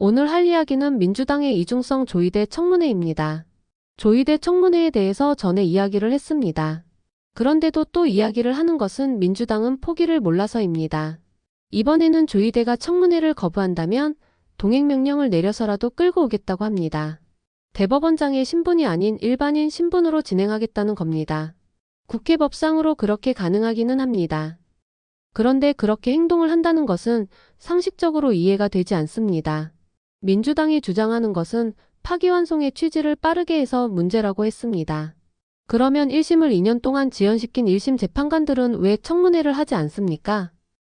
오늘 할 이야기는 민주당의 이중성 조의대 청문회입니다. 조의대 청문회에 대해서 전에 이야기를 했습니다. 그런데도 또 이야기를 하는 것은 민주당은 포기를 몰라서입니다. 이번에는 조의대가 청문회를 거부한다면 동행명령을 내려서라도 끌고 오겠다고 합니다. 대법원장의 신분이 아닌 일반인 신분으로 진행하겠다는 겁니다. 국회 법상으로 그렇게 가능하기는 합니다. 그런데 그렇게 행동을 한다는 것은 상식적으로 이해가 되지 않습니다. 민주당이 주장하는 것은 파기환송의 취지를 빠르게 해서 문제라고 했습니다. 그러면 1심을 2년 동안 지연시킨 1심 재판관들은 왜 청문회를 하지 않습니까?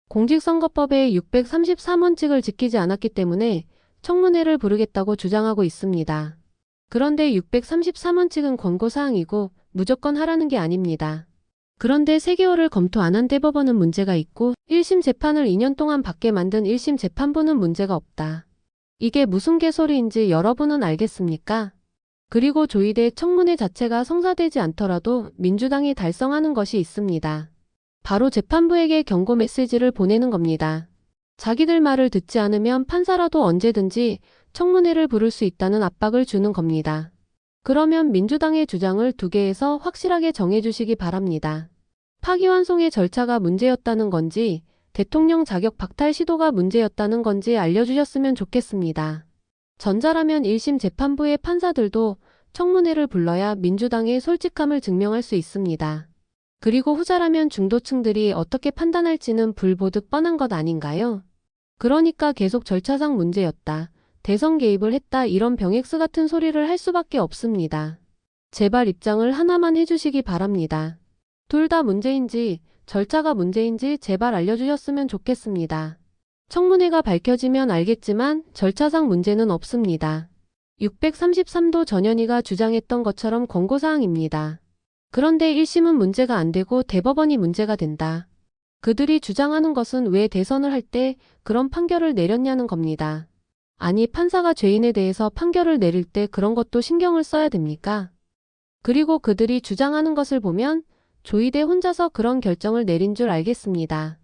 공직선거법의 633원칙을 지키지 않았기 때문에 청문회를 부르겠다고 주장하고 있습니다. 그런데 633원칙은 권고사항이고 무조건 하라는 게 아닙니다. 그런데 3개월을 검토 안 한 대법원은 문제가 있고 1심 재판을 2년 동안 받게 만든 1심 재판부는 문제가 없다. 이게 무슨 개소리인지 여러분은 알겠습니까? 그리고 조의대 청문회 자체가 성사되지 않더라도 민주당이 달성하는 것이 있습니다. 바로 재판부에게 경고 메시지를 보내는 겁니다. 자기들 말을 듣지 않으면 판사라도 언제든지 청문회를 부를 수 있다는 압박을 주는 겁니다. 그러면 민주당의 주장을 2개에서 확실하게 정해주시기 바랍니다. 파기환송의 절차가 문제였다는 건지 대통령 자격 박탈 시도가 문제였다는 건지 알려주셨으면 좋겠습니다. 전자라면 1심 재판부의 판사들도 청문회를 불러야 민주당의 솔직함을 증명할 수 있습니다. 그리고 후자라면 중도층들이 어떻게 판단할지는 불보듯 뻔한 것 아닌가요? 그러니까 계속 절차상 문제였다, 대선 개입을 했다 이런 병엑스 같은 소리를 할 수밖에 없습니다. 제발 입장을 하나만 해주시기 바랍니다. 둘 다 문제인지 절차가 문제인지 제발 알려주셨으면 좋겠습니다. 청문회가 밝혀지면 알겠지만 절차상 문제는 없습니다. 633도 전현희가 주장했던 것처럼 권고사항입니다. 그런데 1심은 문제가 안 되고 대법원이 문제가 된다. 그들이 주장하는 것은 왜 대선을 할 때 그런 판결을 내렸냐는 겁니다. 아니 판사가 죄인에 대해서 판결을 내릴 때 그런 것도 신경을 써야 됩니까? 그리고 그들이 주장하는 것을 보면 조의대 혼자서 그런 결정을 내린 줄 알겠습니다.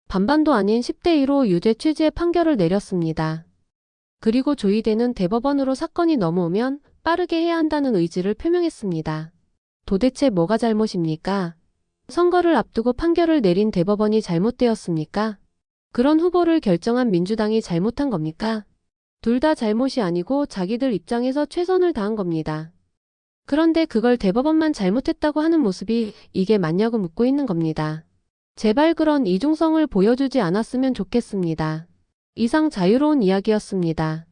반반도 아닌 10대 1로 유죄 취지의 판결을 내렸습니다. 그리고 조의대는 대법원으로 사건이 넘어오면 빠르게 해야 한다는 의지를 표명했습니다. 도대체 뭐가 잘못입니까? 선거를 앞두고 판결을 내린 대법원이 잘못되었습니까? 그런 후보를 결정한 민주당이 잘못한 겁니까? 둘 다 잘못이 아니고 자기들 입장에서 최선을 다한 겁니다. 그런데 그걸 대법원만 잘못했다고 하는 모습이 이게 맞냐고 묻고 있는 겁니다. 제발 그런 이중성을 보여주지 않았으면 좋겠습니다. 이상 자유로운 이야기였습니다.